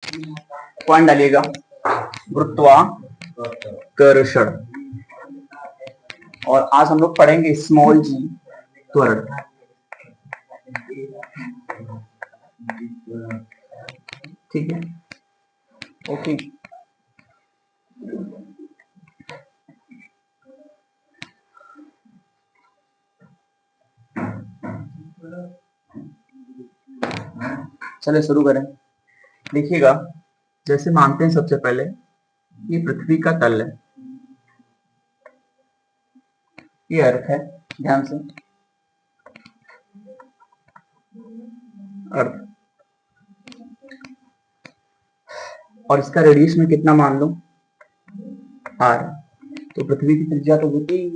Point डालिएगा गुरुत्वाकर्षण। और आज हम लोग पढ़ेंगे स्मॉल जी त्वरण। ठीक है, ओके। चलिए शुरू करें। देखिएगा, जैसे मानते हैं सबसे पहले ये पृथ्वी का तल है, ये अर्थ है, ध्यान से अर्थ, और इसका रेडियस में कितना मान लो आर। तो पृथ्वी की त्रिज्या तो होती ही,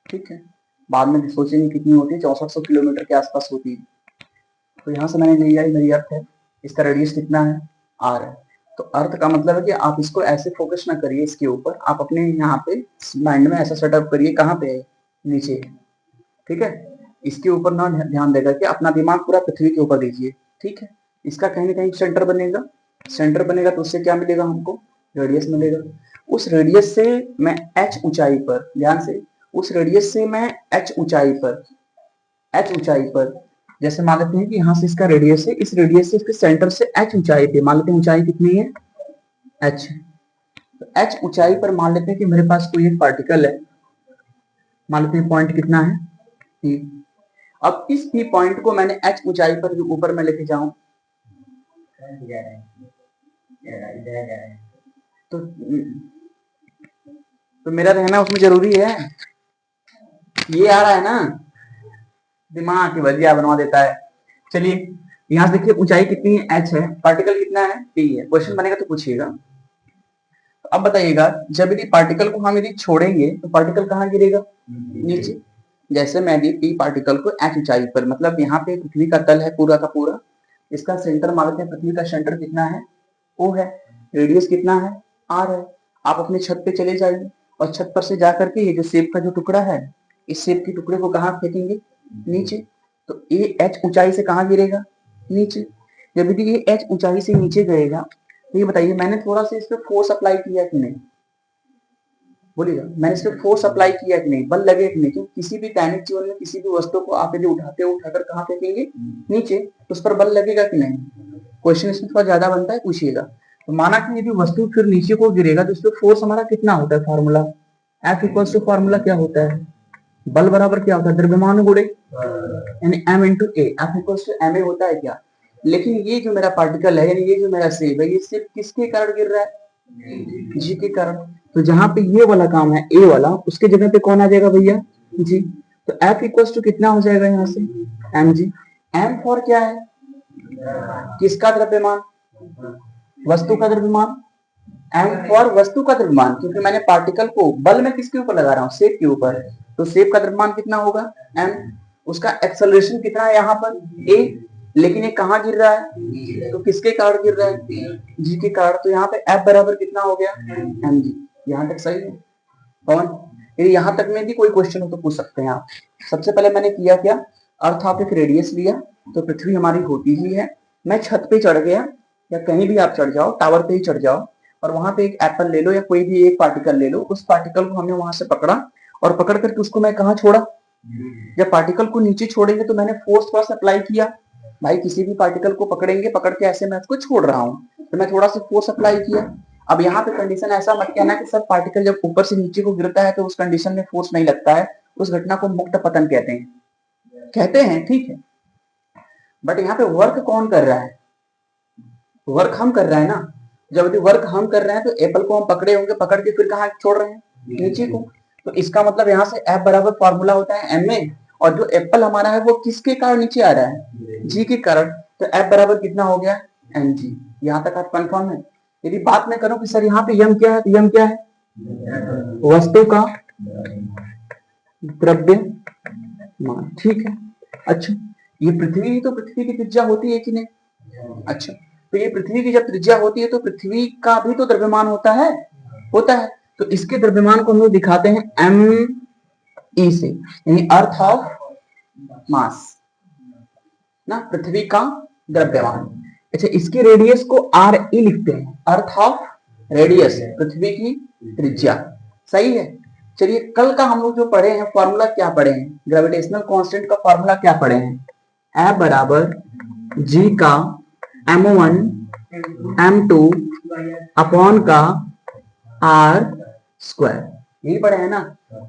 ठीक है, बाद में सोचेंगे कितनी होती है, 6400 किलोमीटर के आसपास होती है। तो यहां से मैंने लिया मेरी अर्थ है, इसका रेडियस कितना है आर है। तो अर्थ का मतलब है कि आप इसको ऐसे फोकस ना करिए इसके ऊपर, आप अपने यहाँ पे माइंड में ऐसा सेटअप करिए, कहाँ पे है, नीचे, ठीक है। इसके ऊपर ना ध्यान देगा कि अपना दिमाग पूरा पृथ्वी के ऊपर दीजिए, ठीक है। इसका कहीं ना कहीं सेंटर बनेगा, सेंटर बनेगा तो उससे क्या मिलेगा हमको, रेडियस मिलेगा। उस रेडियस से मैं h ऊंचाई पर, ध्यान से, उस रेडियस से मैं h ऊंचाई पर, h ऊंचाई पर, जैसे मान लेते हैं कि यहाँ से इसका रेडियस है, इस रेडियस से इसके सेंटर से h ऊंचाई पे, मान लेते हैं ऊंचाई कितनी है h। तो h ऊंचाई पर मान लेते हैं कि मेरे पास कोई एक पार्टिकल है, मान लेते हैं पॉइंट कितना है P। अब इस P पॉइंट को मैंने h ऊंचाई पर ऊपर में लेके जाऊं तो मेरा रहना उसमें जरूरी है। ये आ रहा है ना, दिमाग की भजिया बनवा देता है। चलिए यहां से देखिए ऊंचाई कितनी है, h है, पार्टिकल कितना है, P है। क्वेश्चन बनेगा तो पूछिएगा। तो अब बताइएगा, जब यदि पार्टिकल को हम यदि छोड़ेंगे तो पार्टिकल कहाँ गिरेगा, नीचे। जैसे मैं यदि P पार्टिकल को h ऊंचाई पर, मतलब यहाँ पे पृथ्वी का तल है पूरा का पूरा, इसका सेंटर मानते हैं, पृथ्वी का सेंटर कितना है, O है, रेडियस कितना है, R है। आप अपने छत पे चले जाइए और छत पर से जाकर के ये जो सेब का जो टुकड़ा है, इस सेब के टुकड़े को कहाँ फेंकेंगे, नीचे। तो ये h ऊंचाई से कहाँ गिरेगा, नीचे। जब भी ये h ऊंचाई से नीचे गएगा तो ये बताइए मैंने थोड़ा सा इस पे फोर्स अप्लाई किया कि नहीं, बोलिएगा, मैंने इस पे फोर्स अप्लाई किया कि नहीं, बल लगे कि नहीं। क्योंकि किसी भी दैनिक जीवन में किसी भी वस्तु को आप यदि उठाते हो, उठाकर कहाँ फेंकेंगे, नीचे, तो उस पर बल लगेगा कि नहीं। क्वेश्चन इसमें थोड़ा ज्यादा बनता है, पूछिएगा। तो माना कि यदि वस्तु फिर नीचे को गिरेगा तो इसमें फोर्स हमारा कितना होता है, formula F equals to, formula क्या होता है, बल बराबर क्या होता है, द्रव्यमान गुणे यानी m into a, F equals to ma होता है क्या। लेकिन ये जो मेरा पार्टिकल है, यानी ये जो मेरा सेब है, ये सिर्फ किसके कारण गिर रहा है, जी के कारण। तो जहां पे ये वाला काम है ए वाला, उसके जगह पे कौन आ जाएगा भैया, जी। तो F इक्वल्स टू कितना हो जाएगा यहाँ से, एम जी। एम फॉर क्या है, किसका द्रव्यमान, वस्तु का द्रव्यमान। एम फॉर वस्तु का द्रव्यमान, क्योंकि मैंने पार्टिकल को बल में किसके ऊपर लगा रहा हूँ, सेब के ऊपर। तो सेब का द्रव्यमान कितना होगा, एम। उसका एक्सेलरेशन कितना है यहाँ पर, ए। लेकिन ये कहाँ गिर रहा है, तो किसके कारण गिर रहा है, जी के कारण। तो यहाँ पे एफ बराबर कितना हो गया, एम जी। यहाँ तक सही है कौन। यदि यहाँ तक में भी कोई क्वेश्चन हो तो पूछ सकते हैं आप। सबसे पहले मैंने किया क्या, अर्थ ऑफ एक रेडियस लिया, तो पृथ्वी हमारी होती ही है। मैं छत पे चढ़ गया, या कहीं भी आप चढ़ जाओ, टावर पे ही चढ़ जाओ, और वहां पे एक एप्पल ले लो या कोई भी एक पार्टिकल ले लो, उस पार्टिकल को हमने वहां से पकड़ा, और पकड़ करके उसको मैं कहाँ छोड़ा, जब पार्टिकल को नीचे छोड़ेंगे तो मैंने फोर्स थोड़ा सा अप्लाई किया। भाई किसी भी पार्टिकल को पकड़ेंगे, पकड़ के ऐसे मैं उसको छोड़ रहा हूँ, तो मैं थोड़ा सा फोर्स अप्लाई किया। अब यहाँ पे कंडीशन ऐसा मत कहना कि सर पार्टिकल जब ऊपर से नीचे को गिरता है तो उस कंडीशन में फोर्स नहीं लगता है, उस घटना को मुक्त पतन कहते हैं, कहते हैं, ठीक है। बट यहाँ पे वर्क कौन कर रहा है, वर्क हम कर रहे हैं ना। जब वर्क हम कर रहे हैं तो एप्पल को हम पकड़े होंगे, पकड़ के फिर कहाँ छोड़ रहे हैं, नीचे को। तो इसका मतलब यहाँ से F बराबर फॉर्मूला होता है ma, और जो एप्पल हमारा है वो किसके कारण नीचे आ रहा है, जी के कारण। तो F बराबर कितना हो गया, mg। यहाँ तक आप कंफर्म है। यदि बात मैं करूं कि सर यहाँ पे यम क्या है, तो यम क्या है, वस्तु का द्रव्यमान, ठीक है। अच्छा, ये पृथ्वी ही तो, पृथ्वी की त्रिज्या होती है कि नहीं। अच्छा, तो ये पृथ्वी की जब त्रिज्या होती है तो पृथ्वी का भी तो द्रव्यमान होता है, होता है। तो इसके द्रव्यमान को हम लोग दिखाते हैं एम ई से, यानी अर्थ ऑफ मास ना, पृथ्वी का द्रव्यमान। अच्छा, इसके रेडियस को आर ई लिखते हैं, अर्थ ऑफ रेडियस, पृथ्वी की त्रिज्या। सही है। चलिए, कल का हम लोग जो पढ़े हैं फॉर्मूला क्या पढ़े हैं, ग्रेविटेशनल कांस्टेंट का फॉर्मूला क्या पढ़े हैं, F बराबर जी का m1 m2 अपॉन का r स्क्वायर, यही पढ़े हैं ना।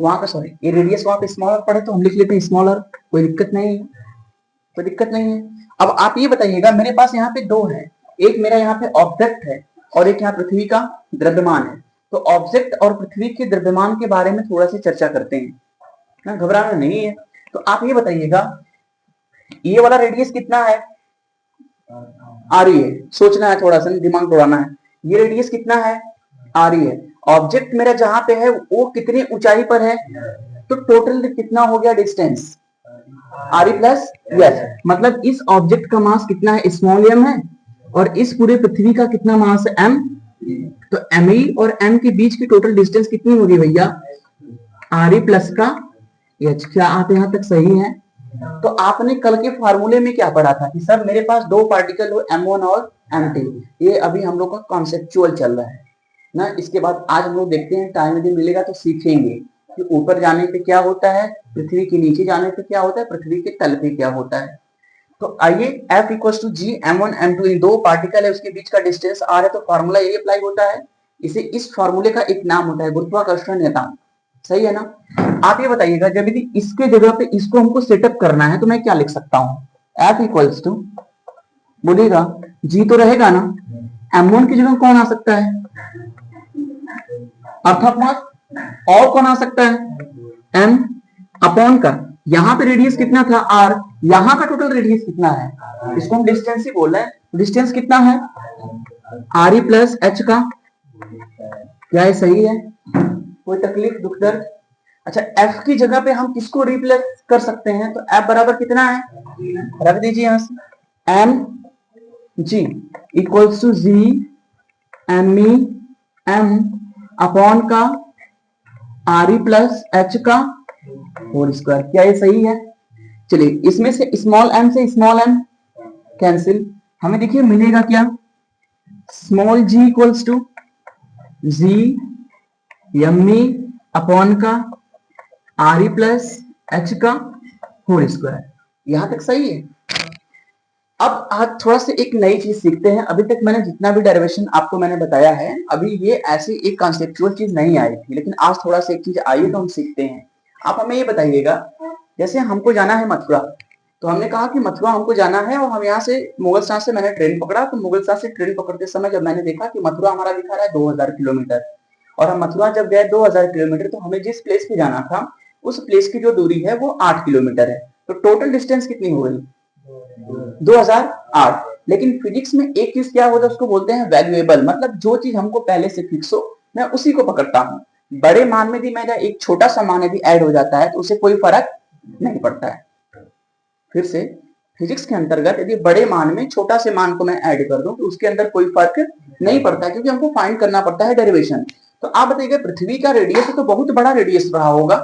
वहां का सॉरी, ये रेडियस वहां पे स्मॉलर पढ़े तो हम लिख लेते हैं स्मॉलर, कोई दिक्कत नहीं है, कोई दिक्कत नहीं है। अब आप ये बताइएगा, मेरे पास यहाँ पे दो है, एक मेरा यहाँ पे ऑब्जेक्ट है और एक यहाँ पृथ्वी का द्रव्यमान है। तो ऑब्जेक्ट और पृथ्वी के द्रव्यमान के बारे में थोड़ा सी चर्चा करते हैं ना, घबराना नहीं है। तो आप ये बताइएगा, ये वाला रेडियस कितना है, आ रही है, सोचना है थोड़ा सा, दिमाग दौड़ाना है। ये रेडियस कितना है, आ रही है। ऑब्जेक्ट मेरा जहां पे है वो कितनी ऊंचाई पर है, तो टोटल कितना हो गया distance, are E plus yes, मतलब इस ऑब्जेक्ट का मास कितना है, स्मॉल एम है, और इस पूरे पृथ्वी का कितना मास है, एम। तो एम ई और एम के बीच की टोटल डिस्टेंस कितनी होगी भैया, आर ई प्लस का एच। क्या आप यहां तक सही है। तो आपने कल के फार्मूले में क्या पढ़ा था कि सर मेरे पास दो पार्टिकल हो m1 और m2, ये अभी हम लोग का कॉन्सेप्चुअल चल रहा है ना। इसके बाद आज हम लोग देखते हैं, टाइम यदि मिलेगा तो सीखेंगे कि ऊपर जाने पे क्या होता है, पृथ्वी के नीचे जाने पे क्या होता है, पृथ्वी के तल पे क्या होता है। तो आइए, F equal to G m1 m2, इन दो पार्टिकल है उसके बीच का डिस्टेंस r है, तो फॉर्मूला यही अप्लाई होता है। इसे इस फॉर्मूले का एक नाम होता है गुरुत्वाकर्षण नियतांक। सही है ना। आप ये बताइएगा, जब यदि इसके जगह पे इसको हमको सेटअप करना है तो मैं क्या लिख सकता हूँ, F इक्वल्स टू, बोलिएगा जी तो रहेगा ना, m1 की जगह कौन आ सकता है, अर्थात मास, और कौन आ सकता है, m अपॉन का, यहाँ पे रेडियस कितना था r, यहाँ का टोटल रेडियस कितना है, इसको हम डिस्टेंस ही बोल रहे हैं। डिस्टेंस कितना है, आर ई प्लस एच का। क्या ये सही है, कोई तकलीफ दुख दर्द। अच्छा, F की जगह पे हम किसको रिप्लेस कर सकते हैं, तो F बराबर कितना है, रख दीजिए यहां से, M G equals to G M E M upon का आर ई प्लस एच का होल स्क्वायर। क्या ये सही है। चलिए, इसमें से स्मॉल m से स्मॉल m कैंसिल, हमें देखिए मिलेगा क्या, small g equals to G M E upon का आर ई प्लस एच का होल स्क्वायर। यहां तक सही है। अब आज थोड़ा सा एक नई चीज सीखते हैं। अभी तक मैंने जितना भी डेरिवेशन आपको मैंने बताया है, अभी ये ऐसी एक कॉन्सेप्चुअल चीज नहीं आई थी, लेकिन आज थोड़ा सा एक चीज आई है तो हम सीखते हैं। आप हमें ये बताइएगा, जैसे हमको जाना है मथुरा, तो हमने कहा कि मथुरा हमको जाना है, और हम यहाँ से मुगल साथ से मैंने ट्रेन पकड़ा। तो मुगल साथ से ट्रेन पकड़ते समय जब मैंने देखा कि मथुरा हमारा दिखा रहा है 2000 किलोमीटर, और हम मथुरा जब गए 2000 किलोमीटर, तो हमें जिस प्लेस पे जाना था उस प्लेस की जो दूरी है वो 8 किलोमीटर है। तो टोटल डिस्टेंस कितनी हो गई, 2008। लेकिन फिजिक्स में एक चीज क्या होता है, उसको बोलते हैं वैल्यूएबल, मतलब जो चीज हमको पहले से फिक्स हो मैं उसी को पकड़ता हूँ। बड़े मान में भी मेरा एक छोटा सा मान यदि ऐड हो जाता है तो उसे कोई फर्क नहीं पड़ता है। फिर से, फिजिक्स के अंतर्गत यदि बड़े मान में छोटा से मान को मैं ऐड कर दूं तो उसके अंदर कोई फर्क नहीं पड़ता है, क्योंकि हमको फाइंड करना पड़ता है डेरिवेशन। तो आप बताइए, पृथ्वी का रेडियस तो बहुत बड़ा रेडियस रहा होगा,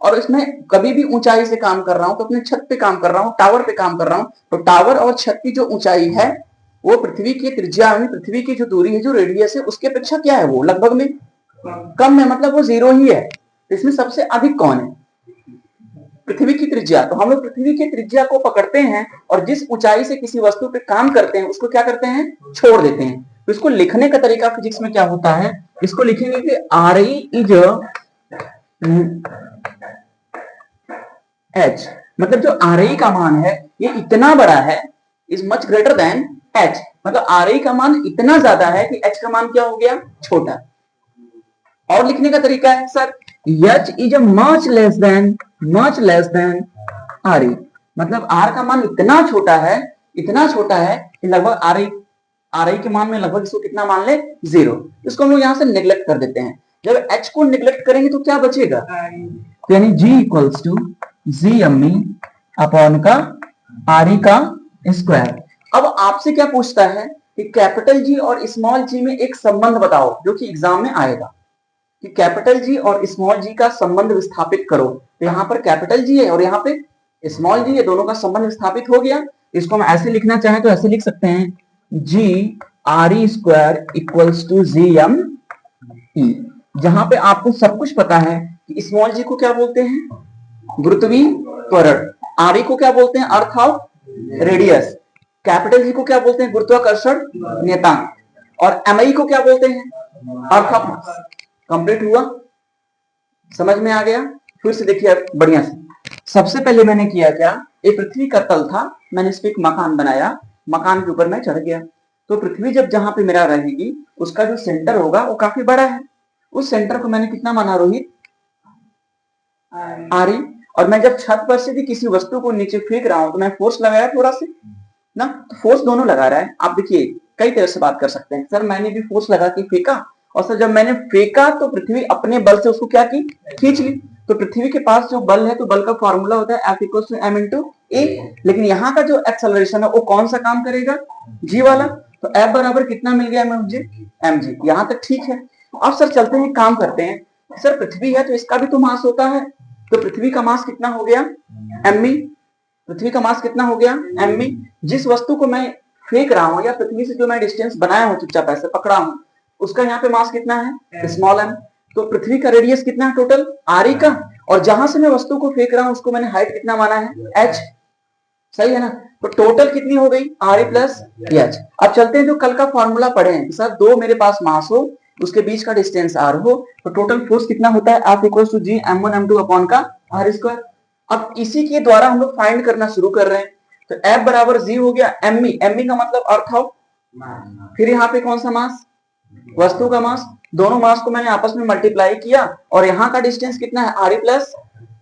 और इसमें कभी भी ऊंचाई से काम कर रहा हूं तो अपने छत पे काम कर रहा हूं, टावर पे काम कर रहा हूं, तो टावर और छत की जो ऊंचाई है वो पृथ्वी की त्रिज्या में, पृथ्वी की जो दूरी है, जो रेडियस है, उसके अपेक्षा क्या है, वो लगभग में कम है, मतलब वो जीरो ही है। तो इसमें सबसे अधिक कौन है, पृथ्वी की त्रिज्या। तो हम लोग पृथ्वी की त्रिज्या को पकड़ते हैं और जिस ऊंचाई से किसी वस्तु पे काम करते हैं उसको क्या करते हैं, छोड़ देते हैं। तो इसको लिखने का तरीका फिजिक्स में क्या होता है, इसको लिखेंगे कि आर ई इज एच, मतलब जो आर ई का मान है ये इतना बड़ा है, is much greater than H, मतलब आर ई का मान इतना ज्यादा है कि एच का मान क्या हो गया, छोटा। और लिखने का तरीका है sir, H is much less than R E, मतलब आर का मान इतना छोटा है, इतना छोटा है कि लगभग आर ई के मान में लगभग इसको कितना मान ले, जीरो। इसको हम लोग यहां से नेग्लेक्ट कर देते हैं। जब एच को नेग्लेक्ट करेंगे तो क्या बचेगा, तो यानी G equals to G M E upon का आर ई का स्क्वायर। अब आपसे क्या पूछता है कि कैपिटल जी और स्मॉल जी में एक संबंध बताओ, जो कि एग्जाम में आएगा, कि कैपिटल जी और स्मॉल जी का संबंध विस्थापित करो। तो यहाँ पर कैपिटल जी है और यहाँ पे स्मॉल जी है, दोनों का संबंध विस्थापित हो गया। इसको हम ऐसे लिखना चाहें तो ऐसे लिख सकते हैं, G R E square equals to G M E. जहां पे आपको सब कुछ पता है कि स्मॉल जी को क्या बोलते हैं, गुरुत्वीय त्वरण, आर ई को क्या बोलते हैं, earth of radius, capital G को क्या बोलते हैं, गुरुत्वाकर्षण नियतांक, और एम आई को क्या बोलते हैं, अर्थ ऑफ मास। कंप्लीट हुआ, समझ में आ गया। फिर से देखिए बढ़िया से। सबसे पहले मैंने किया क्या, ये पृथ्वी का तल था, मैंने इस पे एक मकान बनाया, मकान के ऊपर मैं चढ़ गया। तो पृथ्वी जब जहां पे मेरा रहेगी उसका जो सेंटर होगा वो काफी बड़ा है। उस सेंटर को मैंने कितना माना रोहित, आर ई। और मैं जब छत पर से भी किसी वस्तु को नीचे फेंक रहा हूं तो मैं फोर्स लगाया थोड़ा से ना, तो फोर्स दोनों लगा रहा है। आप देखिए कई तरह से बात कर सकते हैं, सर मैंने भी फोर्स लगा के फेंका, और सर जब मैंने फेंका तो पृथ्वी अपने बल से उसको क्या की, खींच ली। तो पृथ्वी के पास जो बल है, तो बल का फॉर्मूला होता है F equal to M into A. लेकिन यहाँ का जो एक्सेलरेशन है वो कौन सा काम करेगा, जी वाला। तो F बराबर कितना मिल गया मुझे, एम जी। यहाँ तक ठीक है। अब सर चलते हैं, काम करते हैं। सर पृथ्वी है तो इसका भी तो मास होता है, तो पृथ्वी का मास कितना हो गया, एम ई। पृथ्वी का मास कितना हो गया, एम ई। जिस वस्तु को मैं फेंक रहा हूं या पृथ्वी से जो मैं डिस्टेंस बनाया हूं, चुपचाप ऐसे पकड़ा हूं, उसका यहाँ पे मास कितना है, स्मॉल एम। तो पृथ्वी का रेडियस कितना है टोटल, आर ई का, और जहां से मैं वस्तु को फेंक रहा हूं उसको मैंने हाइट कितना माना है, एच। सही है ना। तो टोटल कितनी हो गई, आर ई प्लस एच। अब चलते हैं जो कल का फॉर्मूला पढ़े हैं, सर दो मेरे पास मास हो, उसके बीच का डिस्टेंस आर हो, तो टोटल फोर्स कितना होता है, F equal to G M one M two upon का आर स्क्वायर। अब इसी के द्वारा हम लोग फाइंड करना शुरू कर रहे हैं। तो F बराबर जी हो गया एम ई, एम ई का मतलब अर्थ ऑफ, फिर यहाँ पे कौन सा मास, वस्तु का मास। दोनों मास को मैंने आपस में मल्टीप्लाई किया, और यहाँ का डिस्टेंस कितना है, आर ई प्लस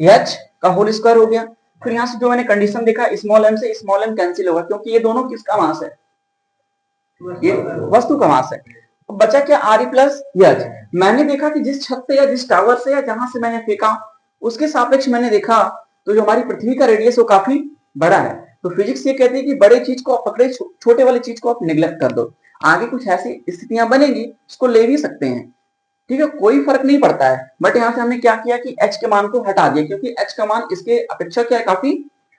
एच का होल स्क्वायर हो गया। फिर यहाँ से जो मैंने कंडीशन देखा, स्मॉल एम से स्मॉल एम कैंसिल होगा, क्योंकि ये दोनों किसका मास है, ये वस्तु का मास है। बचा क्या, आर ई प्लस एच। मैंने देखा कि जिस छत से या जिस टावर से या जहां से मैंने फेंका उसके सापेक्ष मैंने देखा तो जो हमारी पृथ्वी का रेडियस वो काफी बड़ा है। तो फिजिक्स ये कहती है कि बड़े चीज को आप पकड़े, छोटे वाली चीज को आप निग्लेक्ट कर दो। आगे कुछ ऐसी स्थितियां बनेगी उसको ले भी सकते हैं, ठीक है, कोई फर्क नहीं पड़ता है। बट यहाँ से हमने क्या किया कि एच के मान को हटा दिया, क्योंकि एच का मान इसके अपेक्षा क्या है, काफी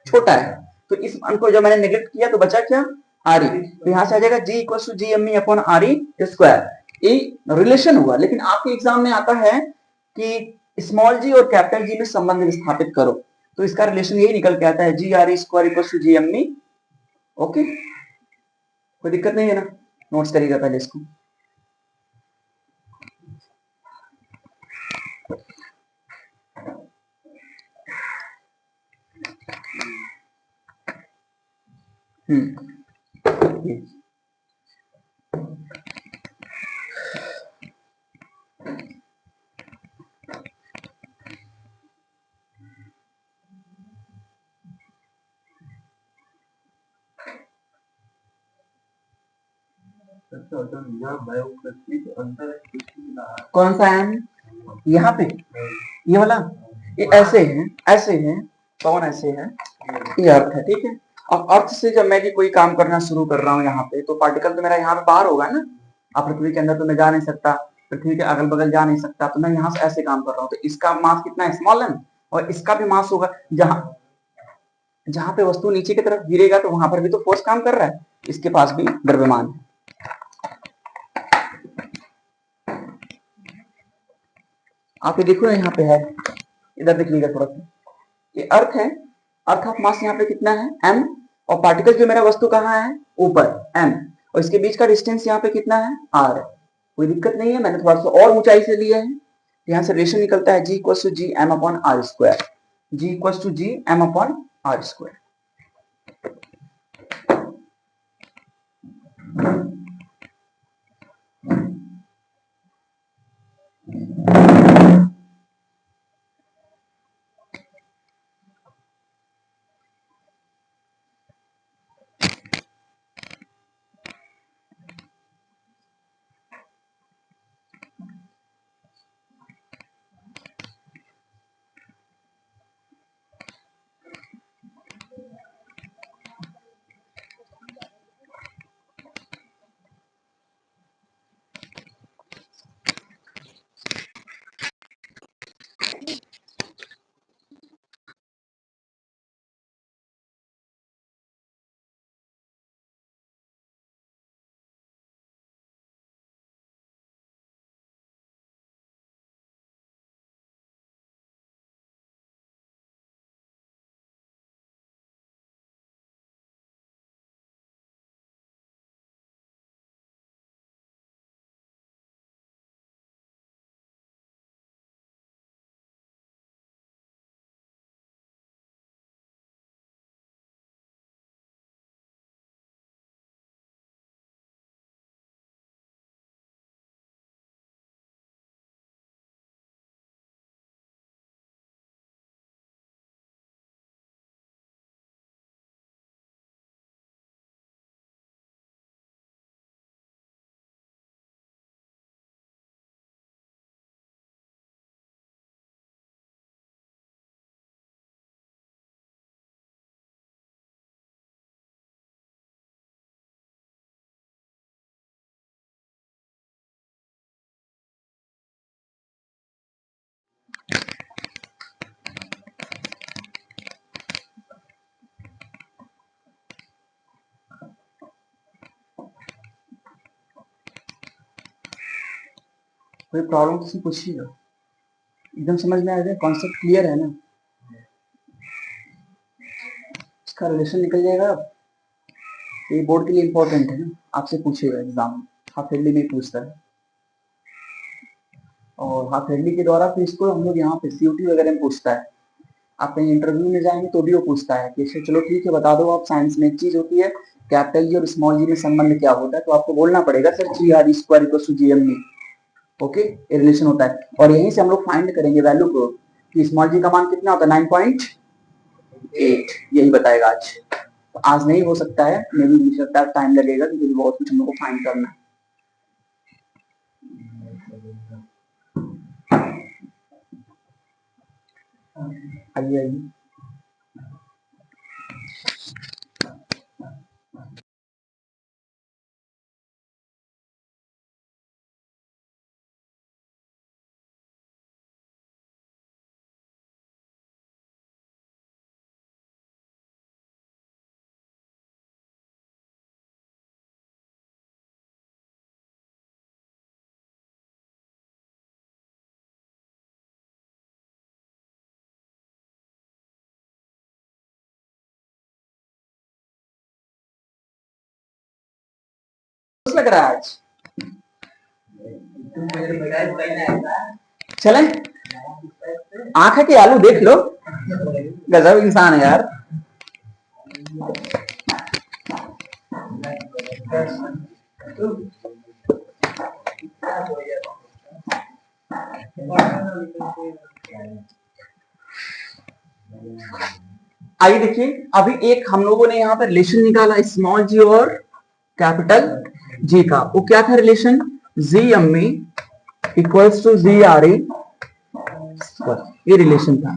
छोटा है। तो इस मान को जब मैंने निगलेक्ट किया तो बचा क्या, आर ई। तो यहाँ से आ जाएगा G equal to G M E upon R E square. ये रिलेशन हुआ, लेकिन आपके एग्जाम में आता है कि स्मॉल जी और कैपिटल जी में संबंध स्थापित करो, तो इसका रिलेशन यही निकल के आता है, G R E square equal to G M E. Okay, कोई दिक्कत नहीं है ना, नोट्स करिएगा पहले इसको। हम्म, कौन सा है यहाँ पे, ये वाला, ये ऐसे है, ऐसे है, कौन ऐसे है, ये अर्थ है, ठीक है। अब अर्थ से जब मैं भी कोई काम करना शुरू कर रहा हूँ यहाँ पे, तो पार्टिकल तो मेरा यहाँ पे बाहर होगा ना। अब पृथ्वी के अंदर तो मैं जा नहीं सकता, पृथ्वी के अगल बगल जा नहीं सकता, तो मैं यहाँ से ऐसे काम कर रहा हूँ, तो इसका मास कितना है, स्मॉल एम, और इसका भी मास होगा। जहां जहां पे वस्तु नीचे की तरफ गिरेगा तो वहां पर भी तो फोर्स काम कर रहा है, इसके पास भी द्रव्यमान है। आप ये देखो यहाँ पे है, इधर देखिएगा थोड़ा सा, ये अर्थ है, अर्थ ऑफ मास यहाँ पे कितना है, एम, और पार्टिकल जो मेरा वस्तु कहाँ है, ऊपर एम, और इसके बीच का डिस्टेंस यहाँ पे कितना है, आर। कोई दिक्कत नहीं है, मैंने थोड़ा सा और ऊंचाई से लिया है। यहाँ से रेशियो निकलता है G equal to G M upon R square, G equal to G M upon R square. कोई प्रॉब्लम किसी पूछिएगा, एकदम समझ में आ जाए, कॉन्सेप्ट क्लियर है ना, इसका रिलेशन निकल जाएगा। ये बोर्ड के लिए इंपॉर्टेंट है ना, आपसे पूछेगा एग्जाम, हाफ ईयरली में पूछता है, और हाफ ईयरली के द्वारा फिर इसको हम लोग यहाँ पे सीयूटी वगैरह में पूछता है। आप कहीं इंटरव्यू में जाएंगे तो भी वो पूछता है कि चलो ठीक है बता दो आप, साइंस में एक चीज होती है कैपिटल जी और स्मॉल जी में संबंध क्या होता है, तो आपको बोलना पड़ेगा sir G R square equal to G M E. Okay, ये रिलेशन होता है, और यहीं से हम लोग फाइंड करेंगे वैल्यू को कि स्मॉल जी का मान कितना होता है 9.8, यही बताएगा आज। तो आज नहीं हो सकता है, मे भी मुझे लगता है टाइम लगेगा क्योंकि बहुत कुछ हम लोग को फाइंड करना है। आइए आइए, लग रहा है आज चले, आंख है कि आलू देख लो, गजब इंसान है यार। आइए देखिए, अभी एक हम लोगों ने यहाँ पर रिलेशन निकाला स्मॉल जी और कैपिटल जी का, वो क्या था relation, G M E equals to G R E, ये रिलेशन था।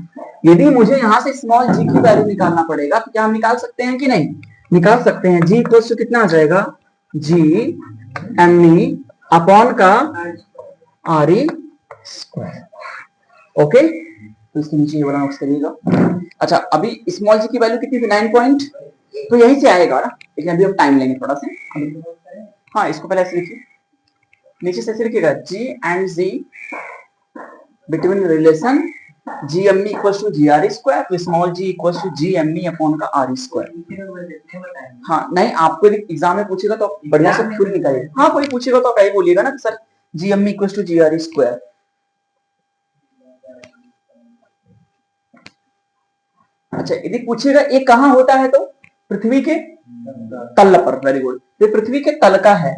यदि मुझे यहाँ से स्मॉल जी की वैल्यू निकालना पड़ेगा तो क्या हम निकाल सकते हैं कि नहीं, निकाल सकते हैं। जी इक्वल्स टू कितना आ जाएगा, जी एम ई अपॉन का आर ई स्क्वायर। ओके, तो इसके नीचे ये वाला नोट्स करिएगा। अच्छा, अभी स्मॉल जी की वैल्यू कितनी थी 9 पॉइंट, तो यहीं से आएगा ना, लेकिन अभी हम टाइम लेंगे थोड़ा सा। हाँ, इसको पहले ऐसे लिखिए, नीचे से ऐसे लिखिएगा G and G between relation G M E equals to G R square, तो small G equals to G M E upon का आर स्क्वायर। हाँ नहीं, आपको एग्जाम में पूछेगा तो बढ़िया से खुद निकालिए। हाँ, कोई पूछेगा तो आप यही बोलिएगा ना sir G M E equals to G R square. अच्छा, यदि पूछेगा ये कहाँ होता है तो पृथ्वी के तल पर, वेरी गुड, ये पृथ्वी के तल का है,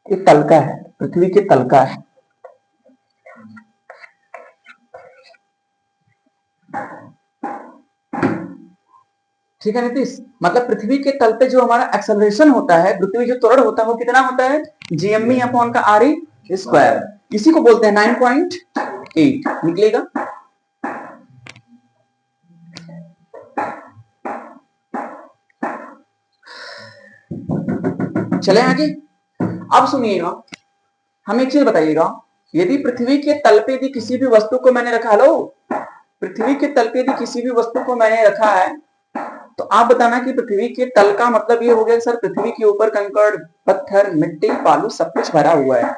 ये तल का है, पृथ्वी के तल का है। ठीक है नीतीश, मतलब पृथ्वी के तल पे जो हमारा एक्सेलरेशन होता है, पृथ्वी जो त्वरण होता है वो कितना होता है, जीएमई अपॉन का आर ई स्क्वायर, इसी को बोलते हैं 9.8 निकलेगा। चले आगे, अब सुनिएगा, हमें एक चीज बताइएगा, यदि पृथ्वी के तल पे यदि किसी भी वस्तु को मैंने रखा, लो पृथ्वी के तल पे यदि किसी भी वस्तु को मैंने रखा है, तो आप बताना कि पृथ्वी के तल का मतलब ये हो गया सर पृथ्वी के ऊपर कंकड़ पत्थर मिट्टी बालू सब कुछ भरा हुआ है,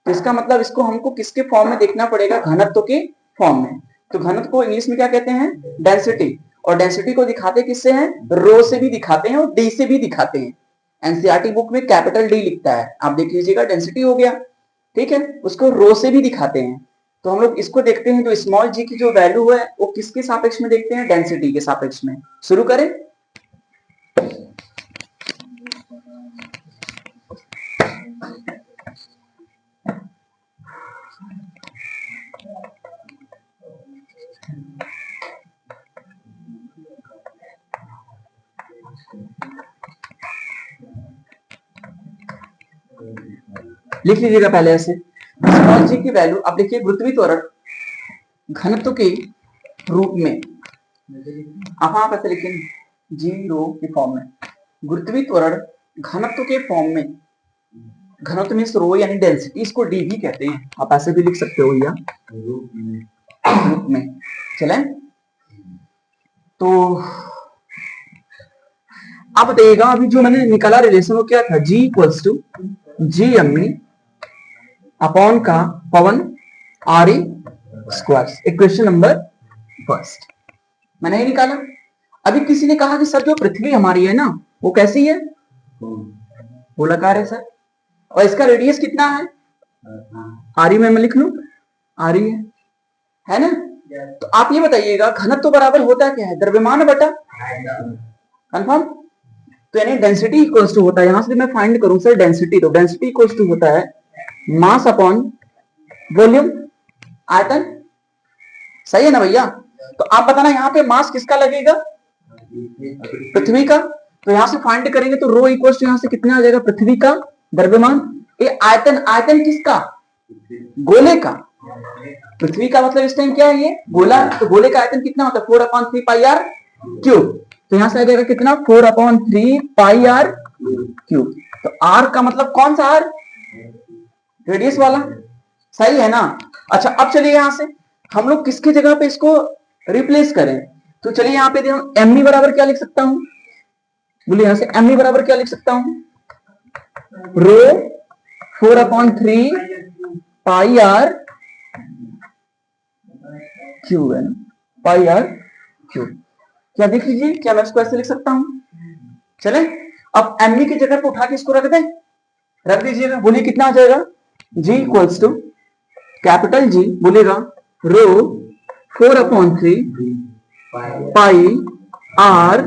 तो इसका मतलब इसको हमको किसके फॉर्म में देखना पड़ेगा, घनत्व के फॉर्म में। तो घनत्व को इंग्लिश में क्या कहते हैं, डेंसिटी, और डेंसिटी को दिखाते किससे हैं, रो से भी दिखाते हैं और डी से भी दिखाते हैं। एनसीईआरटी बुक में कैपिटल डी लिखता है, आप देख लीजिएगा, डेंसिटी हो गया, ठीक है, उसको रो से भी दिखाते हैं। तो हम लोग इसको देखते हैं, जो स्मॉल जी की जो वैल्यू है वो किसके सापेक्ष में देखते हैं, डेंसिटी के सापेक्ष में। शुरू करें, लिख लीजिएगा पहले ऐसे स्मॉल जी की वैल्यू। अब देखिए गुरुत्वीय त्वरण घनत्व के रूप में, आप ऐसे लिखें जी रो के फॉर्म में, गुरुत्वीय त्वरण घनत्व के फॉर्म में, घनत्व मीन्स रो यानी डेंसिटी, इसको डी भी कहते हैं, आप ऐसे भी लिख सकते हो या रूप में। चले, तो आप बताइएगा, अभी जो मैंने निकाला रिलेशन वो क्या था, G equals to G M E upon का पवन RE square. Equation number first मैंने ही निकाला। अभी किसी ने कहा कि सर जो पृथ्वी हमारी है ना वो कैसी है, गोलाकार है सर, और इसका रेडियस कितना है, RE में मैं लिख लू, RE है ना। तो आप ये बताइएगा घनत्व तो बराबर होता क्या है, द्रव्यमान बटा कंफर्म। तो यानी डेंसिटी इक्वल्स टू होता है, यहां से मैं फाइंड करूं सर डेंसिटी, तो डेंसिटी इक्वल्स टू होता है मास अपॉन वॉल्यूम, आयतन। सही है ना भैया। तो आप बताना यहाँ पे मास किसका लगेगा, पृथ्वी का। तो यहां से फाइंड करेंगे तो रो इक्वल्स टू यहां से कितना आ जाएगा, पृथ्वी का द्रव्यमान। ये आयतन, आयतन किसका, गोले का। पृथ्वी का मतलब इस टाइम क्या है, ये गोला, तो गोले का आयतन कितना होता है 4/3 पाई आर क्यूब। तो यहां से आ जाएगा कितना 4/3 पाई आर क्यूब। तो आर का मतलब कौन सा आर, रेडियस वाला, सही है ना। अच्छा अब चलिए यहां से हम लोग किसकी जगह पे इसको रिप्लेस करें। तो चलिए यहां पे देखो एमई बराबर क्या लिख सकता हूं, बोलिए यहां से एमई बराबर क्या लिख सकता हूं, रो 4/3 पाई आर क्यूब है ना, पाई आर क्यूब। क्या देख लीजिए, क्या मैं इसको ऐसे लिख सकता हूं। चले अब एमई की जगह पे उठा के इसको रख दें, रख दीजिएगा। बोलिए कितना आ जाएगा, जी इक्वल्स टू कैपिटल जी, बोलेगा रो 4/3 पाई आर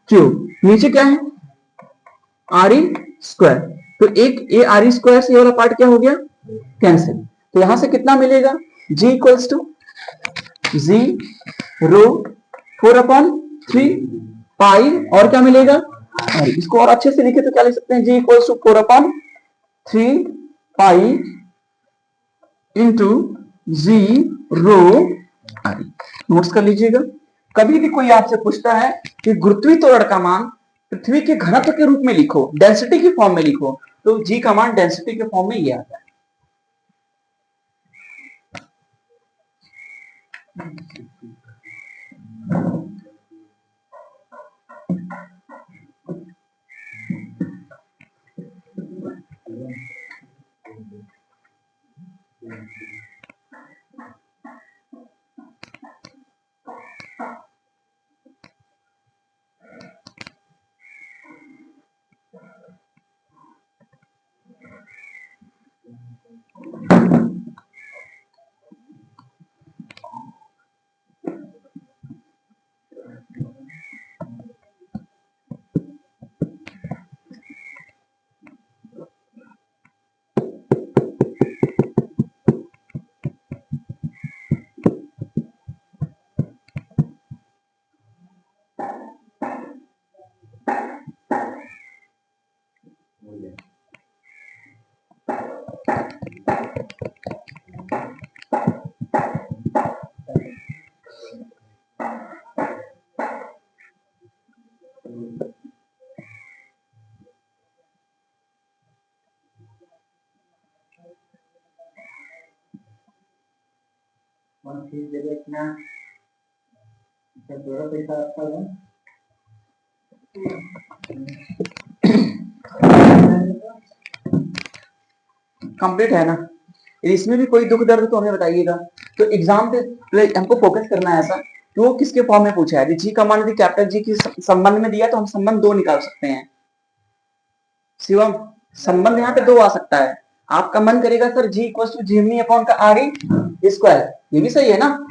क्यूब, नीचे क्या है RE स्क्वायर। तो एक ये RE स्क्वायर से ये वाला पार्ट क्या हो गया, कैंसिल। तो यहां से कितना मिलेगा, G इक्वल्स टू जी रो 4/3 पाई और क्या मिलेगा RE। इसको और अच्छे से लिखे तो क्या लिख सकते हैं, G equals to 4/3 pi into G rho RE। Notes कर लीजिएगा। कभी भी कोई आपसे पूछता है कि गुरुत्वीय त्वरण का मान पृथ्वी के घनत्व के रूप में लिखो, डेंसिटी की फॉर्म में लिखो, तो जी का मान डेंसिटी के फॉर्म में ये आता है। कंप्लीट है ना। इसमें भी कोई दुख दर्द तो हमें बताइएगा। तो एग्जाम पे हमको फोकस करना है ऐसा कि वो किसके फॉर्म में पूछा है। जी का मान यदि कैपिटल जी की संबंध में दिया तो हम संबंध दो निकाल सकते हैं। शिवम संबंध यहाँ पे दो आ सकता है। आपका मन करेगा sir G equal to G upon का RE स्क्वायर, ये भी सही है ना,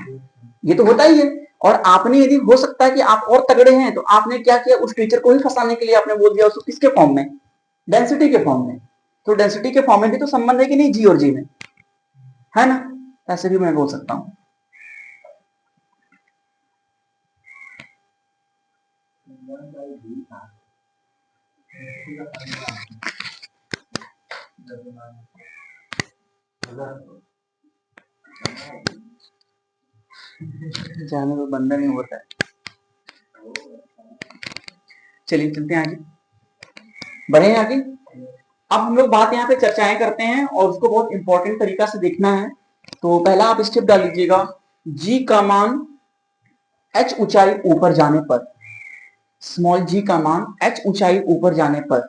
ये तो होता ही है। और आपने यदि हो सकता है कि आप और तगड़े हैं तो आपने क्या किया, उस टीचर को ही फंसाने के लिए आपने बोल दिया उसको किसके फॉर्म में, डेंसिटी के फॉर्म में। तो डेंसिटी के फॉर्म में भी तो संबंध है कि नहीं, जी और जी में, है ना। ऐसे भी मैं बोल सकता हूं। जाने को बंदा नहीं होता है। चलिए चलते हैं आगे, बढ़े आगे। अब हम लोग बात यहाँ पे चर्चाएं करते हैं और उसको बहुत इंपॉर्टेंट तरीका से देखना है। तो पहला आप स्टेप डाल लीजिएगा, जी का मान h ऊंचाई ऊपर जाने पर, स्मॉल जी का मान h ऊंचाई ऊपर जाने पर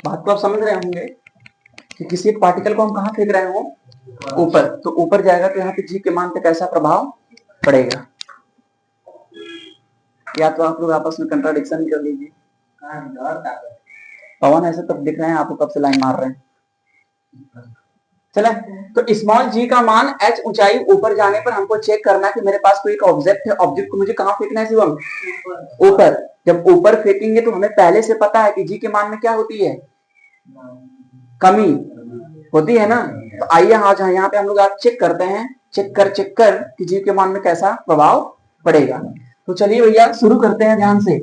बात को आप समझ रहे होंगे कि किसी एक पार्टिकल को हम कहां फेंक रहे हो, ऊपर, तो ऊपर जाएगा तो यहाँ पे जी के मान पे कैसा प्रभाव पड़ेगा। या तो आप लोग आपस में कंट्राडिक्शन कर लीजिए। पवन ऐसे तब दिख रहे हैं, आपको कब से लाइन मार रहे हैं। चले, तो स्मॉल जी का मान h ऊंचाई ऊपर जाने पर हमको चेक करना है कि मेरे पास कोई एक ऑब्जेक्ट है, ऑब्जेक्ट को मुझे कहां फेंकना है शिवम, ऊपर। जब ऊपर फेंकेंगे तो हमें पहले से पता है कि जी के मान में क्या होती है, कमी होती है ना। तो आइए आज यहाँ पे हम लोग आज चेक करते हैं, चेक कर कि जी के मान में कैसा प्रभाव पड़ेगा। तो चलिए भैया शुरू करते हैं ध्यान से।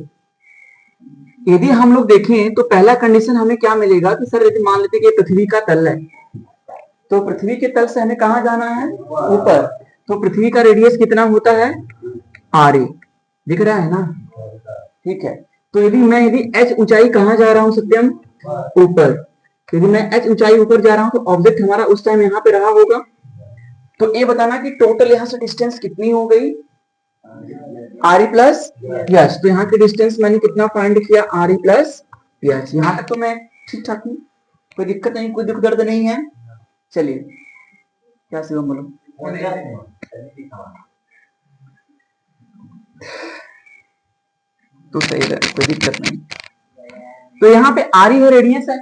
यदि हम लोग देखें तो पहला कंडीशन हमें क्या मिलेगा कि सर यदि मान लेते कि पृथ्वी का तल है, तो पृथ्वी के तल से हमें कहां जाना है, ऊपर। तो पृथ्वी का रेडियस कितना होता है, आर ए, दिख रहा है ना, ठीक है। तो यदि h ऊंचाई कहां जा रहा हूं सत्यम, ऊपर, यदि मैं h ऊंचाई ऊपर जा रहा हूं तो ऑब्जेक्ट हमारा उस टाइम यहाँ पे रहा होगा। तो ये बताना कि टोटल यहाँ से डिस्टेंस कितनी हो गई, आर ई प्लस यस। तो यहाँ की डिस्टेंस मैंने कितना फाइंड किया, आर ई प्लस यस। यहाँ तक तो मैं ठीक ठाक हूँ, कोई दिक्कत नहीं, कोई दुख दर्द नहीं है। चलिए क्या शिवम बोलो, तो सही है, कोई दिक्कत नहीं। तो यहाँ पे आर ई है, रेडियस है।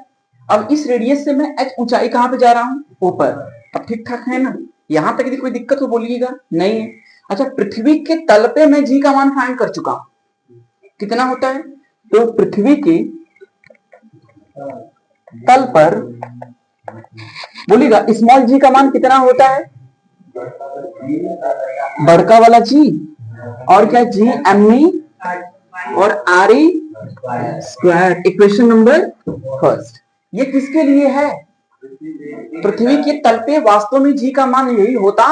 अब इस रेडियस से मैं h ऊंचाई कहां पे जा रहा हूं, ऊपर। अब ठीक ठाक है ना, यहां तक यदि कोई दिक्कत हो बोलिएगा, नहीं है। अच्छा, पृथ्वी के तल पे मैं जी का मान फाइंड कर चुका हूं, कितना होता है। तो पृथ्वी के तल पर बोलिएगा स्मॉल जी का मान कितना होता है, बड़का वाला जी, और क्या जी एम ई और are E square. Equation number first, ये किसके लिए है, पृथ्वी के तल पे वास्तव में जी का मान यही होता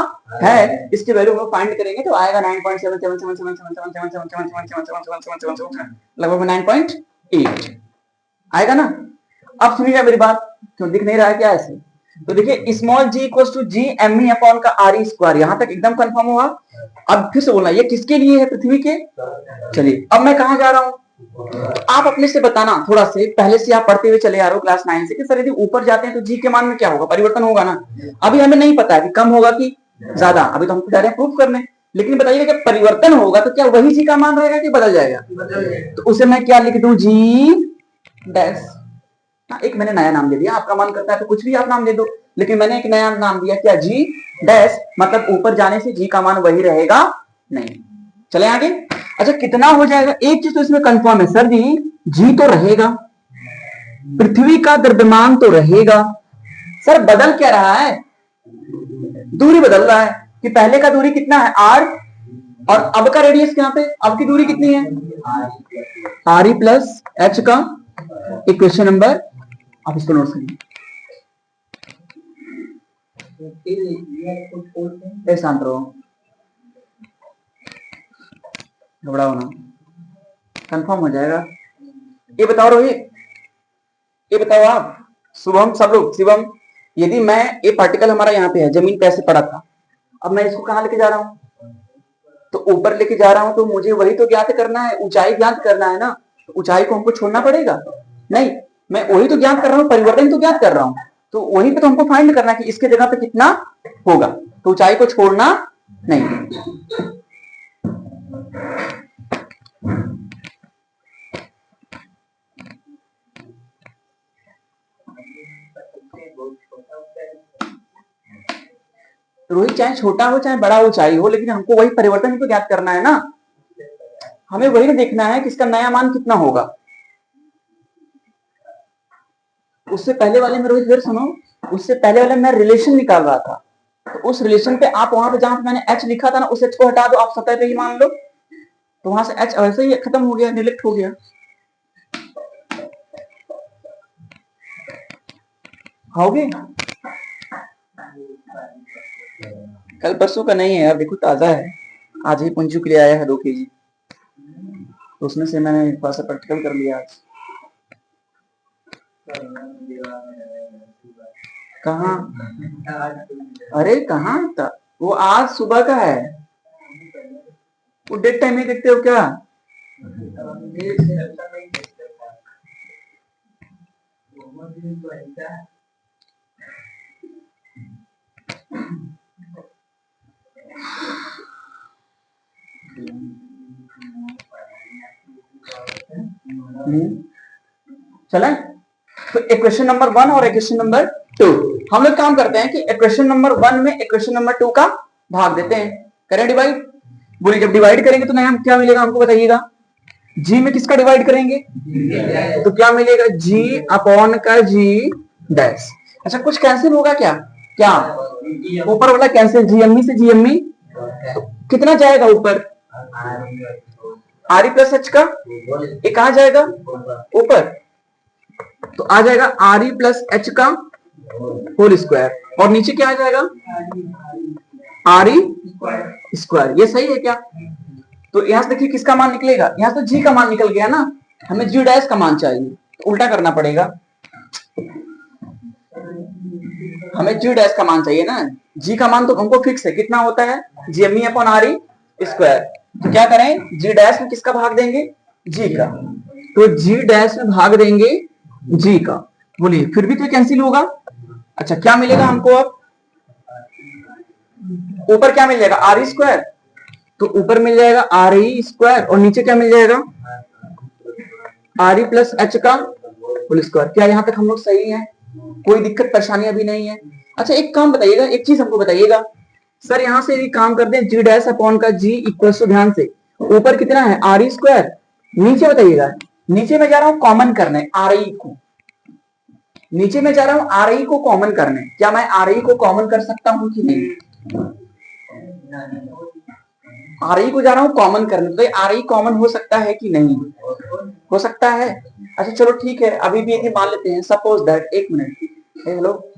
है। इसके वैल्यू हम फाइंड करेंगे तो आएगा 9.77777777777777777 लगभग 9.8 आएगा ना। अब सुनिएगा मेरी बात, क्यों दिख नहीं रहा है क्या ऐसे। तो देखिए small G equal to G M E upon का आर ई स्क्वायर, यहां तक एकदम कंफर्म हुआ। अब फिर से बोलना, ये किसके लिए है, पृथ्वी के। चलिए अब मैं कहां जा रहा हूं, आप अपने से बताना, थोड़ा से पहले से आप पढ़ते हुए चले आ रहे हो क्लास 9 से कि सर यदि ऊपर जाते हैं तो जी के मान में क्या होगा, परिवर्तन होगा ना। अभी हमें नहीं पता है कि कम होगा कि ज्यादा, अभी तो हमको जा रहे हैं प्रूफ करने। लेकिन बताइएगा जब परिवर्तन होगा तो क्या वही जी का मान रहेगा कि बदल जाएगा, तो उसे मैं क्या लिख दूं, जी डैश। एक मैंने नया नाम दे दिया, आपका मन करता है तो कुछ भी आप नाम दे दो, लेकिन मैंने एक नया नाम दिया, क्या, जी डैश। मतलब ऊपर जाने से जी का मान वही रहेगा नहीं। चले आगे। अच्छा कितना हो जाएगा, एक चीज तो इसमें कंफर्म है सर जी तो रहेगा, पृथ्वी का द्रव्यमान तो रहेगा। सर बदल क्या रहा है, दूरी बदल रहा है कि पहले का दूरी कितना है आर, और अब का रेडियस यहाँ पे, अब की दूरी कितनी है, आर ई प्लस एच का। इक्वेशन नंबर, आप इसको नोट करिए, शांत रहो, घबराओ ना, कंफर्म हो जाएगा। ये बताओ रोहित, ये बताओ आप, शुभम, सब लोग, शिवम, यदि मैं, ये पार्टिकल हमारा यहाँ पे है, जमीन पे ऐसे पड़ा था, अब मैं इसको कहां लेके जा रहा हूँ, तो ऊपर लेके जा रहा हूं, तो मुझे वही तो ज्ञात करना है, ऊंचाई ज्ञात करना है ना। तो ऊंचाई को हमको छोड़ना पड़ेगा, नहीं, मैं वही तो ज्ञात कर रहा हूँ, परिवर्तन तो ज्ञात कर रहा हूँ। तो वही पे तो हमको फाइंड करना है कि इसके जगह पे कितना होगा, तो ऊंचाई को छोड़ना नहीं। रोहित चाहे छोटा हो चाहे बड़ा ऊंचाई हो, लेकिन हमको वही परिवर्तन ही तो ज्ञात करना है ना, हमें वही देखना है कि इसका नया मान कितना होगा। उससे पहले वाले में रोहित फिर सुनो, उससे पहले वाले में रिलेशन निकाल रहा था, तो उस रिलेशन पे आप वहां पे जहां पे मैंने एच लिखा था ना, उस एच को हटा दो, आप सतह पे ही मान लो, तो वहां से एच वैसे ही खत्म हो गया, निगलेक्ट हो गया। आओगे, कल परसों का नहीं है यार, देखो ताजा है, आज ही पुंजू के लिए आया है 2 kg, तो उसमें से मैंने थोड़ा सा प्रैक्टिकल कर लिया आज। कहाँ? अरे कहाँ था वो? आज सुबह का है वो। डेट टाइम नहीं देखते हो क्या? चले तो इक्वेशन नंबर 1 और इक्वेशन नंबर 2 हम लोग काम करते हैं कि इक्वेशन नंबर 1 में इक्वेशन नंबर 2 का भाग देते हैं। करें डिवाइड? बोलिए जब डिवाइड करेंगे तो नहीं हम क्या मिलेगा हमको बताइएगा। जी में किसका डिवाइड करेंगे? तो क्या मिलेगा? जी अपॉन का जी डैश। अच्छा कुछ कैंसिल होगा क्या? क्या ऊपर वाला कैंसिल, जीएमई से जीएमई तो कितना जाएगा ऊपर? आर ई प्लस एच का ये कहा जाएगा ऊपर, तो आ जाएगा आर ई प्लस एच का होल स्क्वायर और नीचे क्या आ जाएगा? Are E square. ये सही है क्या? तो यहां से देखिए किसका मान निकलेगा? यहां से जी का मान निकल गया ना, हमें जी डैश का मान चाहिए तो उल्टा करना पड़ेगा। हमें जी डैश का मान चाहिए ना, जी का मान तो हमको फिक्स है कितना होता है? GME upon R E square. तो क्या करें? जी डैश में किसका भाग देंगे? जी का। तो जी डैश में भाग देंगे जी का। बोलिए फिर भी तो कैंसिल होगा। अच्छा क्या मिलेगा हमको अब? ऊपर क्या मिल जाएगा? Are E square. तो ऊपर मिल जाएगा आर ई स्क्वायर और नीचे क्या मिल जाएगा? आर ई प्लस एच का होल स्क्वायर। क्या यहाँ तक हम लोग सही है? कोई दिक्कत परेशानी अभी नहीं है? अच्छा एक काम बताइएगा, एक चीज हमको बताइएगा सर, यहां से यदि काम करते हैं जी डैश अपॉन का जी इक्वल टू, ध्यान से ऊपर कितना है? Are E square. नीचे बताइएगा, नीचे में जा रहा हूं कॉमन करने आर ई को, नीचे में जा रहा हूं आर ई को कॉमन करने। क्या मैं आर ई को कॉमन कर सकता हूं कि नहीं? आर ई को जा रहा हूं कॉमन करने, तो आर ई कॉमन हो सकता है कि नहीं? हो सकता है। अच्छा चलो ठीक है, अभी भी यदि मान लेते हैं सपोज दैट, एक मिनट, हेलो,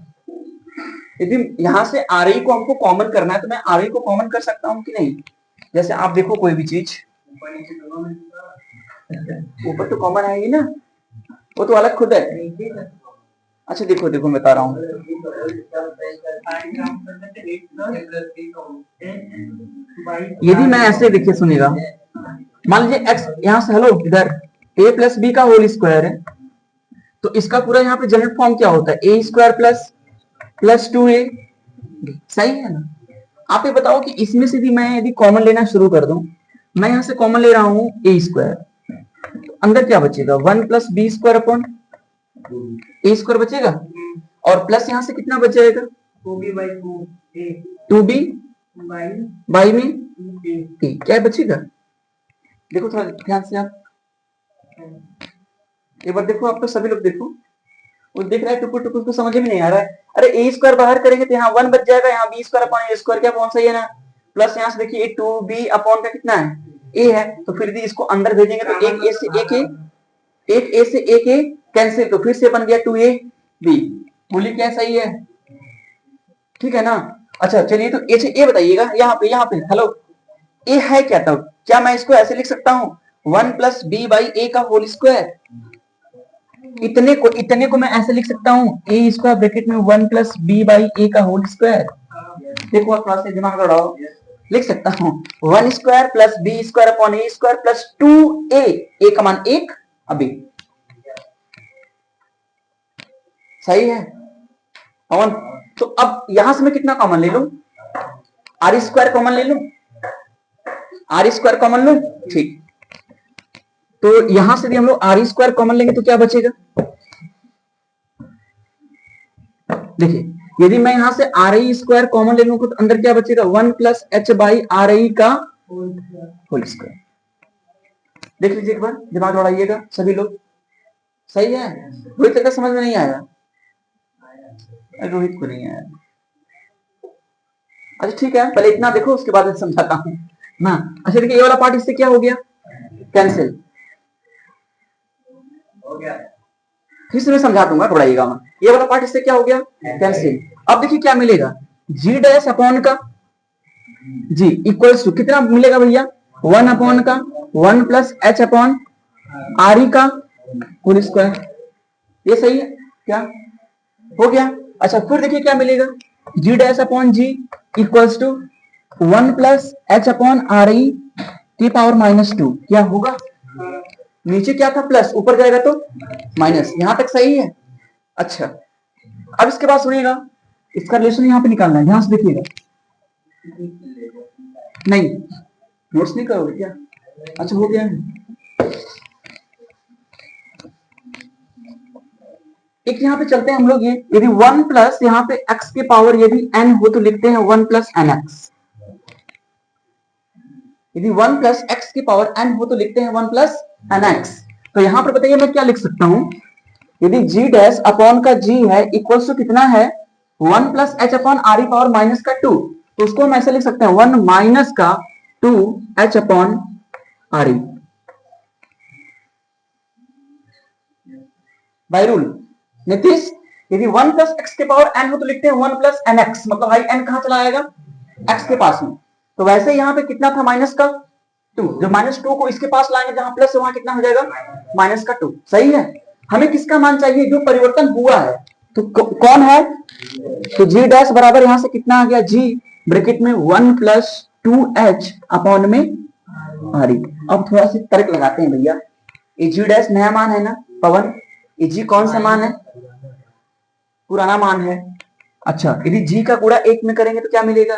यदि यहां से आर ई को हमको कॉमन करना है तो मैं आर ई को कॉमन कर सकता हूं कि नहीं? जैसे आप देखो कोई भी चीज ऊपर तो कॉमन आएगी ना, वो तो अलग खुद है। अच्छा देखो देखो मैं बता रहा हूँ, यदि मैं ऐसे देखिए सुनिएगा, मान लीजिए एक्स यहां से, हेलो इधर ए प्लस बी का होल स्क्वायर है, तो इसका पूरा यहाँ पे जनरल फॉर्म क्या होता है? ए स्क्वायर प्लस प्लस 2a। सही है ना? आप ये बताओ कि इसमें से भी मैं यदि कॉमन लेना शुरू कर दूं, मैं यहां से कॉमन ले रहा हूं ए स्क्वायर, तो अंदर क्या बचेगा? 1 plus B square upon A square बचेगा और प्लस यहां से कितना बच जाएगा? 2b बाई में ए। क्या बचेगा? देखो थोड़ा ध्यान से आप एक बार देखो, आप तो सभी लोग देखो, वो देख रहा है टुकुर टुकुर को समझ में नहीं आ रहा है। अरे ए स्क्वायर बाहर करेंगे तो यहाँ 1 बच जाएगा, यहाँ B square upon A square, क्या कौन सा है ना, प्लस यहाँ से देखिए 2b अपॉन का कितना है? ए है, तो फिर भी इसको अंदर भेजेंगे तो एक ए से एक ए, एक ए से एक ए कैंसिल, तो फिर से बन गया 2ab। बोली क्या सही है? ठीक है ना? अच्छा चलिए तो ए से ए बताइएगा, यहाँ पे हेलो, ए है क्या? तब क्या मैं इसको ऐसे लिख सकता हूँ 1 प्लस बी बाई ए का होल स्क्वायर? इतने को मैं ऐसे लिख सकता हूँ ए स्क्वायर ब्रैकेट में 1 प्लस बी बाई ए का होल स्क्वायर। देखो आप थोड़ा सा दिमाग लड़ाओ, लिख सकता हूँ 1 square plus B square upon A square plus 2a, A का मान 1 अभी। सही है कॉमन? तो अब यहां से मैं कितना कॉमन ले लूं? आर स्क्वायर कॉमन ले लूं, आर स्क्वायर कॉमन लूं, ठीक। तो यहां से भी हम लोग आर स्क्वायर कॉमन लेंगे तो क्या बचेगा? देखिए यदि मैं यहां से आर ई स्क्वायर कॉमन ले लूंगा तो अंदर क्या बचेगा? 1 plus H by are E का होल स्क्वायर। देख लीजिए एक बार, दिमाग लड़ाइएगा सभी लोग। सही है? रोहित का समझ में नहीं आया? रोहित को नहीं आया? अच्छा ठीक है, पहले इतना देखो उसके बाद समझाता हूं ना। अच्छा देखिए ये वाला पार्ट इससे क्या हो गया? कैंसिल हो गया। फिर से मैं समझा दूंगा, घबराइएगा मत। ये वाला पार्ट इससे क्या हो गया? कैंसिल। अब देखिए क्या मिलेगा? जी डैश अपॉन का जी इक्वल्स टू कितना मिलेगा भैया? 1 अपॉन का 1 plus H upon R E का होल स्क्वायर। ये सही है क्या? हो गया। अच्छा फिर देखिए क्या मिलेगा, G dash upon G equals to 1 plus H upon R E की पावर -2 क्या होगा, नीचे क्या था प्लस, ऊपर जाएगा तो माइनस, यहां तक सही है। अच्छा अब इसके बाद सुनिएगा, इसका रिलेशन यहां पे निकालना है, ध्यान से देखिएगा। नहीं नोट्स नहीं करोगे क्या, अच्छा हो गया है। एक यहाँ पे चलते हैं हम लोग, ये यदि 1 प्लस यहाँ पे x के पावर यदि n हो तो लिखते हैं 1 प्लस एन एक्स, यदि 1 प्लस x की पावर n हो तो लिखते हैं 1 प्लस एन एक्स। तो यहां पर बताइए मैं क्या लिख सकता हूं, यदि g डैश अपॉन का g है इक्वल्स टू कितना है 1 प्लस एच अपॉन आर ई पावर माइनस का 2, तो उसको हम ऐसे लिख सकते हैं 1 माइनस का 2 H upon R E by rule. Nitish यदि 1 प्लस एक्स के पावर n हो तो लिखते हैं 1 प्लस एन एक्स, मतलब भाई n कहां चला आएगा x के पास में, तो वैसे यहां पे कितना था माइनस का 2, जब -2 को इसके पास लाएंगे जहां प्लस है वहां कितना हो जाएगा माइनस का 2, सही है। हमें किसका मान चाहिए, जो परिवर्तन हुआ है, तो कौन है, तो जी डैश बराबर यहां से कितना आ गया, जी ब्रैकेट में 1 प्लस 2h अपॉन में आर ई। अब थोड़ा सा तर्क लगाते हैं भैया, ये जी डैश नया मान है ना पवन, ये जी कौन सा मान है, पुराना मान है। अच्छा यदि जी का गुणा 1 में करेंगे तो क्या मिलेगा,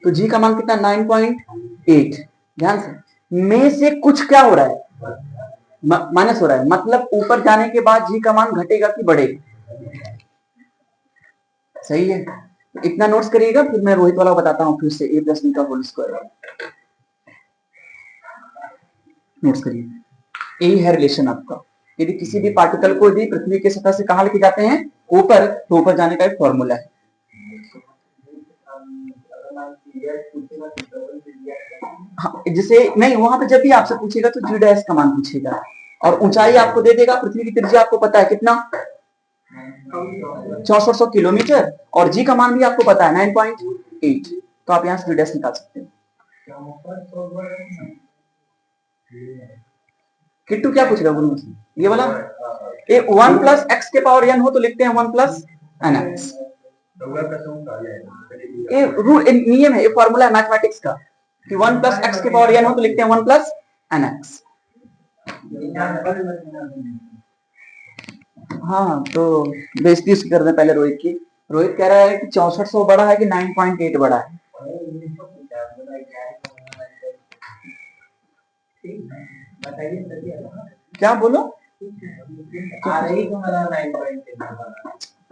तो जी का मान कितना 9.8, ध्यान से में से कुछ क्या हो रहा है माइनस हो रहा है, मतलब ऊपर जाने के बाद जी का मान घटेगा कि बढ़ेगा, सही है। तो इतना नोट्स करिएगा, फिर मैं रोहित वाला बताता हूँ फिर से a प्लस बी का होल स्क्वायर, नोट्स करिए, यही है रिलेशन आपका। यदि किसी भी पार्टिकल को यदि पृथ्वी के सतह से कहां लेके जाते हैं ऊपर, तो ऊपर जाने का एक फॉर्मूला है। हाँ, जिसे नहीं वहां पे जब भी आपसे पूछेगा तो जी डैश का मान पूछेगा, और ऊंचाई आपको दे देगा, पृथ्वी की त्रिज्या आपको पता है कितना 6400 किलोमीटर, और जी का मान भी आपको पता है 9.8, तो आप यहाँ से जी डैश निकाल सकते हैं। किट्टू क्या पूछ रहा गुरु, ये वाला ए 1 प्लस एक्स के पावर n हो तो लिखते हैं 1 प्लस एन एक्स, ये रूल नियम है, ये फॉर्मूला है मैथमेटिक्स का कि 1 प्लस एक्स के पावर n हो तो लिखते हैं 1 प्लस एन एक्स। हाँ तो बेइज्जती उसकी कर दें पहले रोहित की, रोहित कह रहा है कि 6400 बड़ा है कि 9.8 बड़ा है, क्या बोलो आ रही तुम्हारा 9.8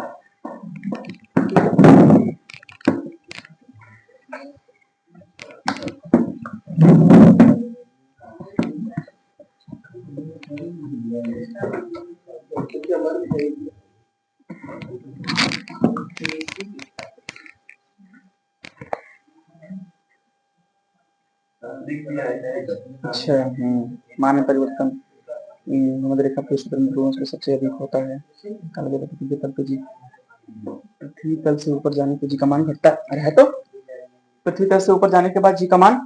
अच्छा मान में परिवर्तन भूमध्य रेखा पे सबसे अधिक होता है, पृथ्वी तल पे जी, पृथ्वी तल से ऊपर जाने पे जी का मान घटता है, तो पृथ्वी तल से ऊपर जाने के बाद जी का मान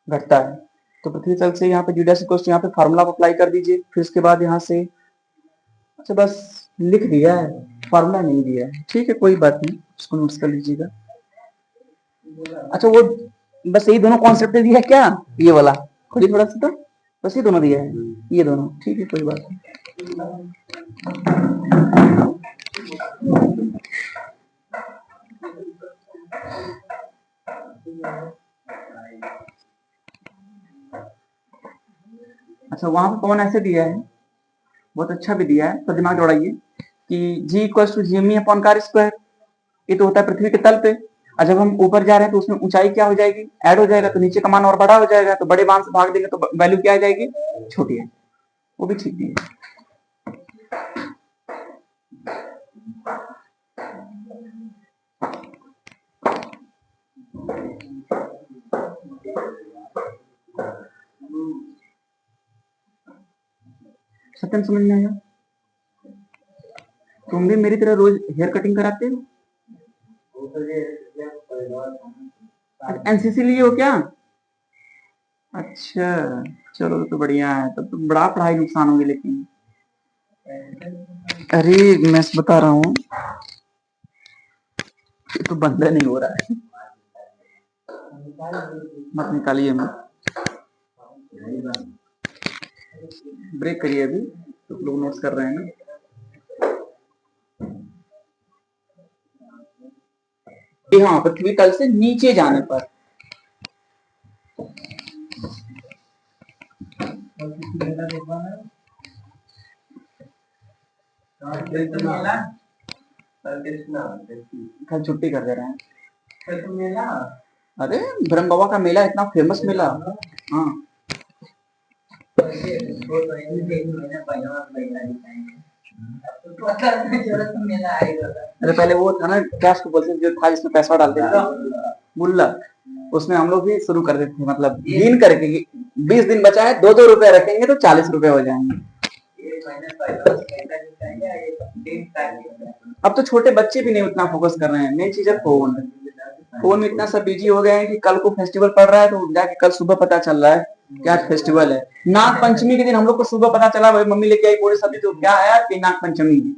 घटता है, तो पृथ्वी तल से यहाँ पे जी डैश इक्वल टू यहाँ पे फार्मूला अप्लाई कर दीजिए, फिर उसके बाद यहाँ से अच्छा बस लिख दिया है, फार्मूला नहीं दिया है, ठीक है कोई बात नहीं, उसको नोट्स कर लीजिएगा। अच्छा वो बस यही दोनों कॉन्सेप्ट दिया है क्या, ये वाला खोलिए थोड़ा सा, तो बस ये दोनों दिया है, ये दोनों ठीक है कोई बात नहीं। अच्छा वहां पर कौन ऐसे दिया है, बहुत अच्छा भी दिया है, तो दिमाग दौड़ाइए कि G equal to G M upon car square, ये तो होता है पृथ्वी के तल पे, और जब हम ऊपर जा रहे हैं तो उसमें ऊंचाई क्या हो जाएगी, ऐड हो जाएगा, तो नीचे का मान और बड़ा हो जाएगा, तो बड़े मान से भाग देंगे तो वैल्यू क्या आ जाएगी छोटी है, वो भी ठीक है। सत्यम समझ में आया, तुम भी मेरी तरह रोज हेयर कटिंग कराते हो, एनसीसी लिए हो क्या, अच्छा चलो तो बढ़िया है, तब तो बड़ा पढ़ाई नुकसान होगी लेकिन, अरे मैं बता रहा हूँ ये तो बंद नहीं हो रहा है, मत निकालिए, मत ब्रेक करिए, अभी तो लोग नोट्स कर रहे हैं ना। हाँ, पृथ्वी तल से नीचे जाने पर कल छुट्टी कर दे रहे हैं। अरे ब्रह्म बाबा का मेला इतना फेमस मेला। हाँ, अरे पहले वो था ना, क्या उसको बोलते जो था जिसमें पैसा डालते थे, मुल्ला, उसमें हम लोग भी शुरू कर देते थे, मतलब गिन करके 20 दिन बचा है, 2-2 रुपए रखेंगे तो 40 रुपए हो जाएंगे। अब तो छोटे बच्चे भी नहीं उतना फोकस कर रहे हैं, मेन चीज है फोन। फोन में इतना सब बिजी हो गए हैं कि कल को फेस्टिवल पड़ रहा है तो जाके कल सुबह पता चल रहा है क्या फेस्टिवल है। नाग पंचमी के दिन हम लोग को सुबह पता चला, भाई मम्मी लेके आई पूरे सब्जी, तो क्या है कि नाग पंचमी है।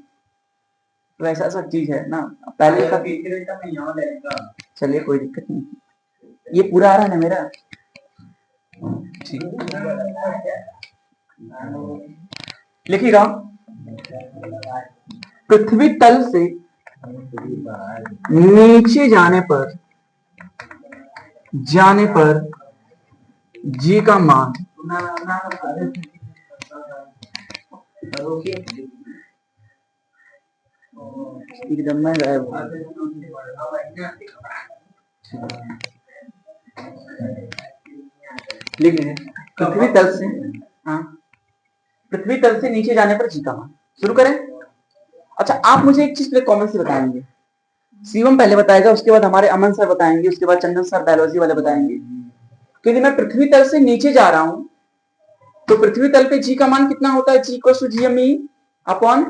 तो ऐसा सब चीज है ना, पहले का। चलिए कोई दिक्कत नहीं, ये पूरा आ रहा है ना मेरा, ठीक। लिखिएगा, पृथ्वी तल से नीचे जाने पर जी का मान एकदम में गायब हो। लिख लीजिए, पृथ्वी तल से, हाँ, पृथ्वी तल से नीचे जाने पर जी का मान। शुरू करें। अच्छा, आप मुझे एक चीज पहले कॉमेंट से बताएंगे। शिवम पहले बताएगा, उसके बाद हमारे अमन सर बताएंगे, उसके बाद चंदन सर बायोलॉजी वाले बताएंगे। तो यदि मैं पृथ्वी तल से नीचे जा रहा हूं तो पृथ्वी तल पे जी का मान कितना होता है? G equals to GME upon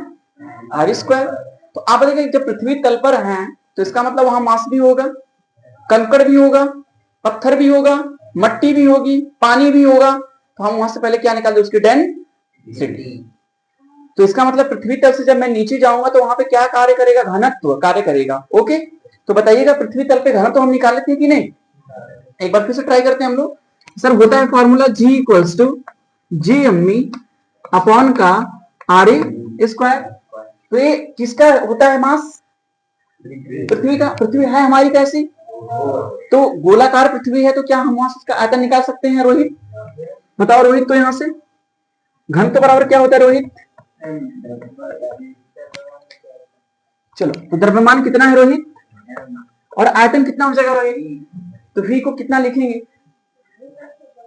R square. तो आप बताइए, जब पृथ्वी तल पर हैं तो इसका मतलब वहां मास भी होगा, कंकड़ भी होगा, पत्थर भी होगा, मट्टी भी होगी, पानी भी होगा। तो हम वहां से पहले क्या निकालते, उसकी डेंसिटी। तो इसका मतलब पृथ्वी तल से जब मैं नीचे जाऊंगा तो वहां पे क्या कार्य करेगा? घनत्व कार्य करेगा। ओके, तो बताइएगा पृथ्वी तल पे घनत्व हम निकाल लेते हैं कि नहीं? एक बार फिर से ट्राई करते हैं हम लोग। सर होता है formula G equals to GME upon का RE स्क्वायर। तो ये किसका होता है मास? पृथ्वी का। पृथ्वी है हमारी कैसी? तो गोलाकार पृथ्वी है, तो क्या हम वहां से इसका आयतन निकाल सकते हैं रोहित? बताओ रोहित, तो यहां से घनत्व बराबर क्या होता है रोहित? चलो, तो द्रव्यमान कितना है रोहित? और आयतन कितना हो जाएगा रोहित? तो V को कितना लिखेंगे?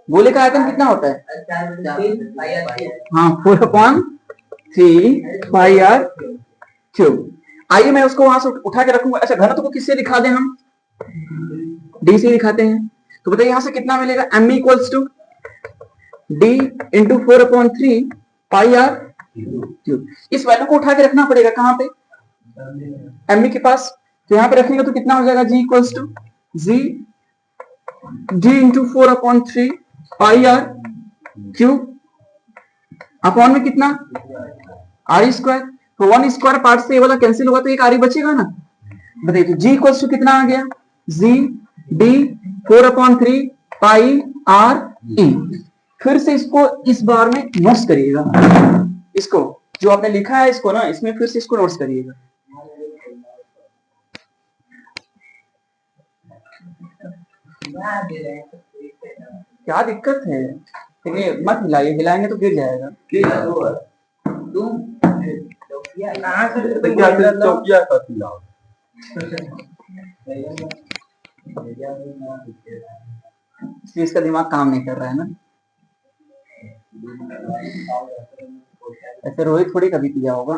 गोले का आयतन कितना होता है? हाँ, 4/3πr³। आइए मैं उसको वहां से उठा के रखूंगा। अच्छा, घनत्व को किससे दिखा दें हम? D से दिखाते हैं। तो बताइए यहां से कितना मिलेगा? M equals to D into 4/3πr³। इस वैल्यू को उठा के रखना पड़ेगा कहां पे? M के पास। तो यहां पे रखेंगे तो कितना हो जाएगा? G equals to D into 4/3πr³ upon में कितना? R square. तो 1 स्क्वायर पार्ट से ये वाला कैंसिल होगा तो एक आर बचेगा ना। बताइए, तो जी इक्वल्स टू कितना आ गया? G D 4/3πr²। फिर से इसको इस बार में नोट्स करिएगा, इसको जो आपने लिखा है इसको ना, इसमें फिर से इसको नोट्स करिएगा। क्या दिक्कत है? मत हिलाइए, हिलाएंगे तो गिर जाएगा। इसका दिमाग काम नहीं कर रहा है ना। ऐसे रोहित थोड़ी कभी पिया होगा।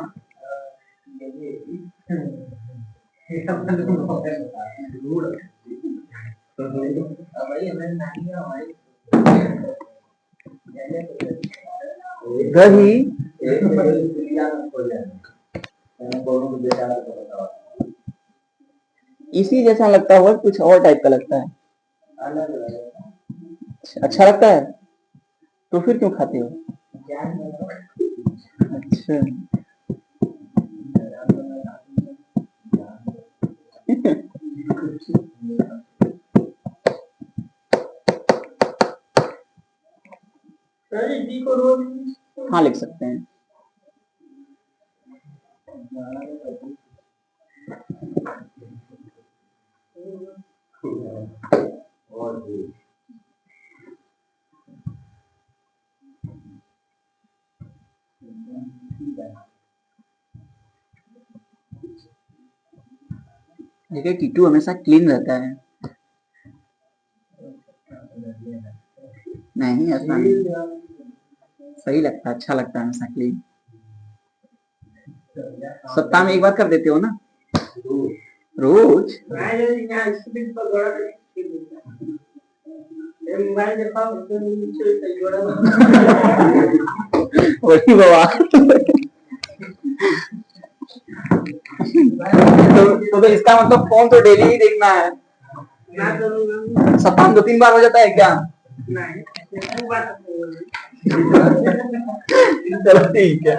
दही इसी जैसा लगता होगा, कुछ और टाइप का लगता है। अच्छा लगता है तो फिर क्यों खाते हो? अच्छा हाँ लिख सकते हैं। देखिए T2 हमेशा क्लीन रहता है। नहीं ऐसा नहीं, सही लगता है, अच्छा लगता है हमेशा क्लीन। सप्ताह में एक बार कर देते हो ना रोज? वही बाबा। तो इसका मतलब फोन तो डेली ही देखना है। सप्ताह में 2-3 बार हो जाता है क्या? चलो ठीक है।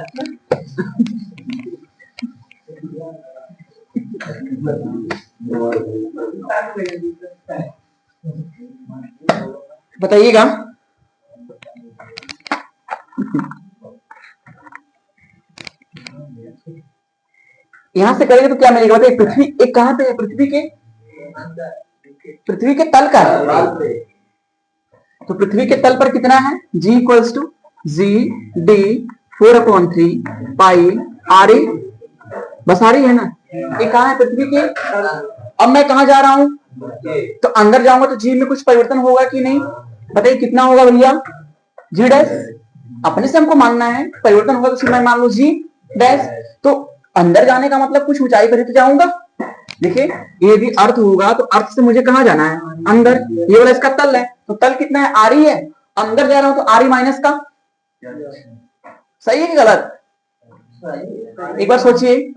बताइएगा। यहां से करेंगे तो क्या मिलेगा बताइए? पृथ्वी एक कहां पे है? पृथ्वी के तल का। तो पृथ्वी के तल पर कितना है? G equals to GD 4/3 pi RE। बस RE है ना? ये कहाँ है? पृथ्वी के। अब मैं कहा जा रहा हूं? तो अंदर जाऊंगा तो G में कुछ परिवर्तन होगा कि नहीं? बताइए कितना होगा भैया? G dash. अपने से हमको मानना है, परिवर्तन होगा तो मैं मान लू G डैश। तो अंदर जाने का मतलब कुछ ऊंचाई पर ही तो जाऊंगा। देखिए ये भी अर्थ होगा तो अर्थ से मुझे कहाँ जाना है? अंदर। ये वाला इसका तल है, तो तल कितना है? RE है। अंदर जा रहा हूं तो RE माइनस का। सही है कि गलत? एक बार सोचिए।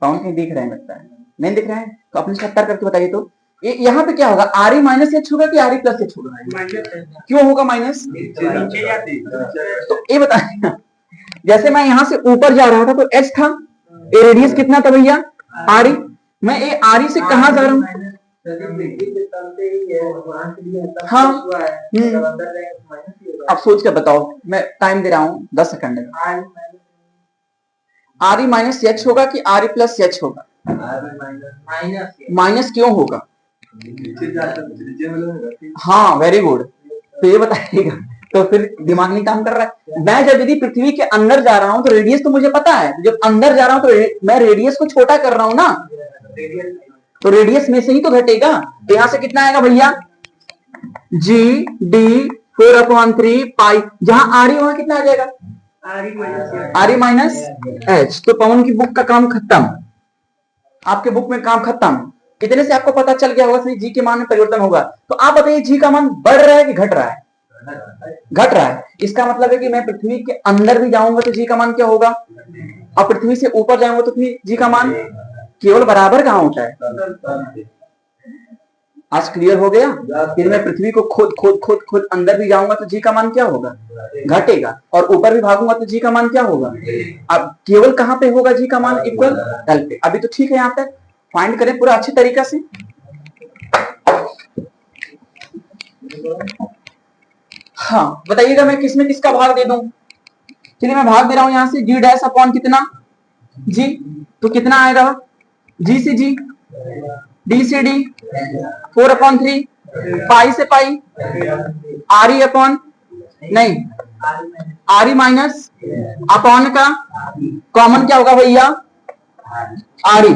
पाउंड कहीं दिख रहे हैं लगता है, नहीं दिख रहे हैं तो अपने 70 करके बताइए। तो ये यहाँ पे क्या होगा? RE माइनस एच होगा कि RE प्लस एच होगा? क्यों होगा माइनस? तो ये बताइए, जैसे मैं यहाँ से ऊपर जा रहा था तो एच था, ये रेडियस कितना था भैया? RE। मैं ये RE से कहाँ जा रहा हूँ? हाँ अब सोच के बताओ, मैं टाइम दे रहा हूँ 10 सेकंड। RE माइनस एच होगा कि RE प्लस एच होगा? माइनस क्यों होगा? हाँ वेरी गुड। तो ये बताइएगा, तो फिर दिमाग नहीं काम कर रहा है। मैं जब यदि पृथ्वी के अंदर जा रहा हूं तो रेडियस तो मुझे पता है, जब अंदर जा रहा हूं तो मैं रेडियस को छोटा कर रहा हूं ना, तो रेडियस में से ही तो घटेगा। तो यहां से कितना आएगा भैया? GD 4/3 पाई। जहां RE वहां कितना आ जाएगा? RE minus H. तो पवन की बुक का काम खत्म, आपके बुक में काम खत्म। कितने से आपको पता चल गया होगा कि जी के मान में परिवर्तन होगा। तो आप बताइए जी का मान बढ़ रहा है कि घट रहा है? घट रहा है। इसका मतलब है कि मैं पृथ्वी के अंदर भी जाऊंगा तो जी का मान क्या होगा, और पृथ्वी से ऊपर जाऊंगा तो फिर जी का मान केवल बराबर कहां होता है? आज क्लियर हो गया? फिर मैं पृथ्वी को खोद खोद खोद खोद अंदर भी जाऊंगा तो जी का मान क्या होगा? घटेगा। और ऊपर भी भागूंगा तो जी का मान क्या होगा? अब केवल कहां पे होगा जी का मान? इक्वल तल पे। अभी तो ठीक है, यहाँ तक फाइंड करें पूरा अच्छी तरीका से। हाँ बताइएगा मैं किसमें किसका भाग दे दूं? चलिए मैं भाग दे रहा हूं यहां से G डैश अपॉन कितना? G। तो कितना आएगा? G से G, D से D 4/3 पाई से पाई RE अपॉन नहीं RE माइनस अपॉन का कॉमन क्या होगा भैया? RE।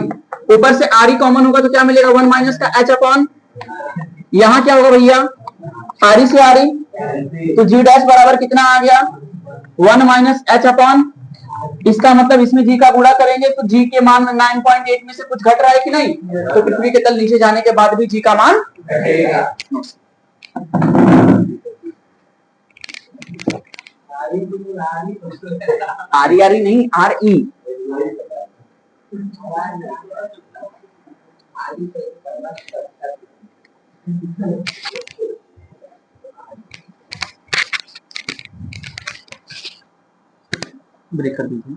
ऊपर से RE कॉमन होगा तो क्या मिलेगा? 1 माइनस का H अपॉन, यहां क्या होगा भैया? RE से RE, तो G डैश बराबर कितना आ गया? 1 माइनस H अपॉन। इसका मतलब इसमें G का गुणा करेंगे तो G के मान 9.8 में से कुछ घट रहा है कि नहीं? तो पृथ्वी के तल नीचे जाने के बाद भी G का मान घटेगा। RE नहीं RE। ब्रेक कर दीजिए।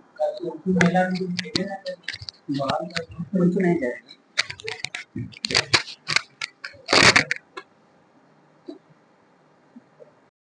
नहीं जाएगा।